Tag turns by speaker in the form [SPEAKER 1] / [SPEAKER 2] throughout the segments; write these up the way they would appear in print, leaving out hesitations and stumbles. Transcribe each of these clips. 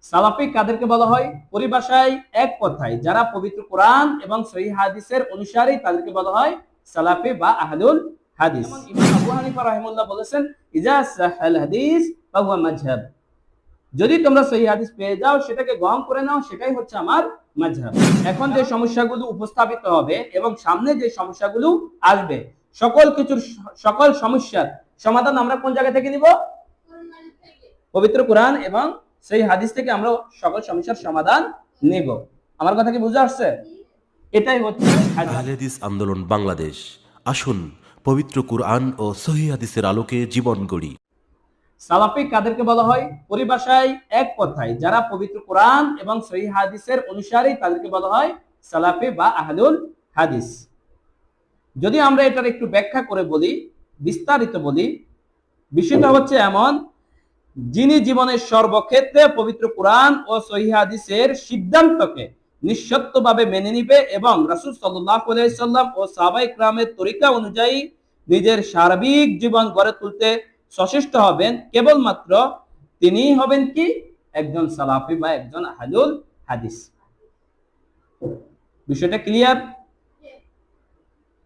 [SPEAKER 1] সালাফি কাদেরকে বলা হয়? পরিভাষায় এক কথায় যারা পবিত্র কোরআন এবং সহিহ হাদিসের অনুসারী তাদেরকে বলা হয় সালাফি বা আহলুল হাদিস। যেমন ইমাম আবু হানিফা রাহিমাহুল্লাহ বলেছেন, ইজা সাহাল হাদিস ফাহুয়া মাযহাব। যদি তোমরা সহিহ হাদিস পেয়ে যাও সেটাকে গ্রহণ করে নাও, সেটাই হচ্ছে আমার মাযহাব। এখন যে সমস্যাগুলো উপস্থাপিত হবে এবং সামনে যে সমস্যাগুলো আসবে, সকল সমস্যার সমাধান আমরা কোন জায়গা থেকে নিব? পবিত্র কোরআন এবং সেই হাদিস থেকে আমরা সকল সমস্যার সমাধান নেব। আমার কথা কি বুঝে আসছে? এটাই হচ্ছে
[SPEAKER 2] আহলে হাদিস আন্দোলন বাংলাদেশ। আসুন পবিত্র কুরআন ও সহিহ হাদিসের আলোকে জীবন গড়ি।
[SPEAKER 1] সালাফি কাদেরকে বলা হয়? পরিভাষায় এক কথায় যারা পবিত্র কোরআন এবং সহিহ হাদিসের অনুসারী তাদেরকে বলা হয় সালাফি বা আহলুল হাদিস। যদি আমরা এটার একটু ব্যাখ্যা করে বলি, বিস্তারিত বলি, বিষয়টা হচ্ছে এমন, যিনি জীবনের সর্বক্ষেত্রে পবিত্র কোরআন ও সহিহ হাদিসের সিদ্ধান্তকে নিঃশর্তভাবে মেনে নিবে এবং রাসূল সাল্লাল্লাহু আলাইহি সাল্লাম ও সাহাবায়ে কেরামের তরিকা অনুযায়ী নিজের সার্বিক জীবন গড়ে তুলতে সচেষ্ট হবেন, কেবলমাত্র তিনিই হবেন কি একজন সালাফি বা একজন আহলুল হাদিস। বিষয়টা ক্লিয়ার?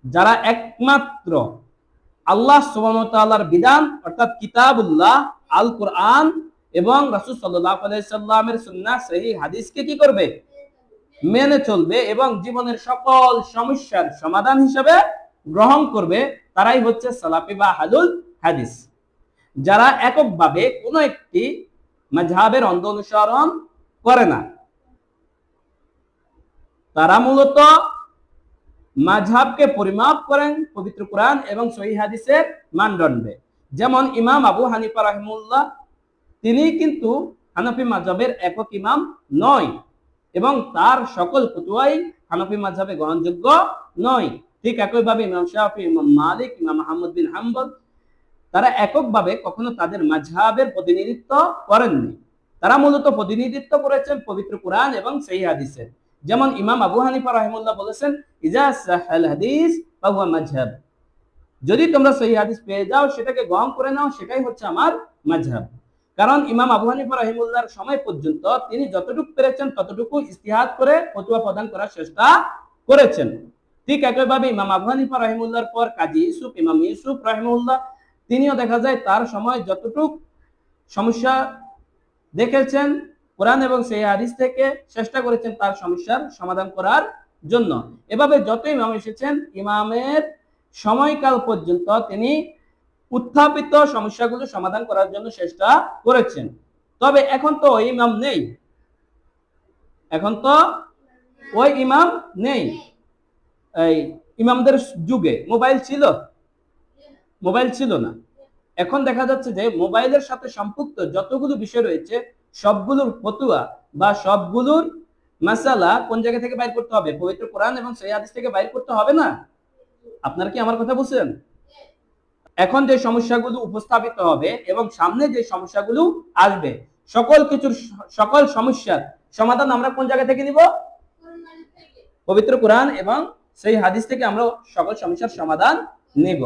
[SPEAKER 1] যারা একমাত্র আল্লাহ সুবহানাহু ওয়া তাআলার বিধান অর্থাৎ কিতাবুল্লাহ আল কোরআন এবং রাসূল সাল্লাল্লাহু আলাইহি সাল্লামের সুন্নাহ সহিহ হাদিসকে কি করবে? মেনে চলবে এবং জীবনের সকল সমস্যার সমাধান হিসেবে গ্রহণ করবে, তারাই হচ্ছে সালাফি বা আহলুল হাদিস। যারা এককভাবে কোনো একটি মাযহাবের অন্ধ অনুসরণ করে না, তারা মূলত মাযহাবকে পরিমাপ করেন পবিত্র কোরআন এবং সহিহ হাদিসের মানদণ্ডে। যেমন ইমাম আবু হানিফা রাহিমাহুল্লাহ, তিনি কিন্তু হানাফি মাযহাবের একক ইমাম নয় এবং তার সকল ফতোয়াই হানাফি মাযহাবে গ্রহণযোগ্য নয়। ঠিক একইভাবে ইমাম শাফি, ইমাম মালিক, ইমাম আহমদ বিন হাম্বল, তারা এককভাবে কখনো তাদের মাযহাবের প্রতিনিধিত্ব করেননি। তারা মূলত প্রতিনিধিত্ব করেছেন পবিত্র কোরআন এবং সহিহ হাদিসের। যেমন ইমাম আবু হানিফা রাহিমাহুল্লাহ বলেছেন, ইজা সাহাল হাদিস ফাহুয়া মাযহাব। যদি তোমরা সহিহ হাদিস পেয়ে যাও সেটাকে গ্রহণ করে নাও, সেটাই হচ্ছে আমার মাযহাব। কারণ ইমাম আবু হানিফা রাহিমাহুল্লাহর সময় পর্যন্ত তিনি যতটুকু পেরেছেন ততটুকু ইজতিহাদ করে ফতোয়া প্রদান করার চেষ্টা করেছেন। ঠিক একইভাবে ইমাম আবু হানিফা রাহিমাহুল্লাহর পর কাজী ইউসুফ, ইমাম ইউসুফ রাহিমাহুল্লাহ, তিনিও দেখা যায় তার সময় যতটুক সমস্যা দেখেছেন কোরআন এবং সহিহ হাদিস থেকে চেষ্টা করেছেন তার সমস্যার সমাধান করার জন্য। এভাবে যত ইমাম এসেছেন, ইমামের সময়কাল পর্যন্ত তিনি উত্থাপিত সমস্যাগুলো সমাধান করার জন্য চেষ্টা করেছেন। তবে এখন তো ওই ইমাম নেই, এখন তো ওই ইমাম নেই। এই ইমামদের যুগে মোবাইল ছিল? মোবাইল ছিল না। এখন দেখা যাচ্ছে যে মোবাইলের সাথে সম্পৃক্ত যতগুলো বিষয় রয়েছে সবগুলোর ফতোয়া বা সবগুলোর মাসালা কোন জায়গা থেকে বাইর করতে হবে? পবিত্র কোরআন এবং সহিহ হাদিস থেকে বাইর করতে হবে না? আপনারা কি আমার কথা বুঝছেন? এখন যে সমস্যাগুলো উপস্থাপিত হবে এবং সামনে যে সমস্যাগুলো আসবে, সকল সমস্যার সমাধান আমরা কোন জায়গা থেকে নিব? পবিত্র কোরআন এবং সেই হাদিস থেকে আমরা সকল সমস্যার সমাধান নেব।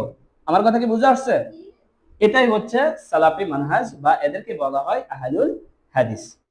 [SPEAKER 1] আমার কথা কি বুঝে আসছে? এটাই হচ্ছে সালাফি মানহাজ বা এদেরকে বলা হয় আহলুল হাদিস।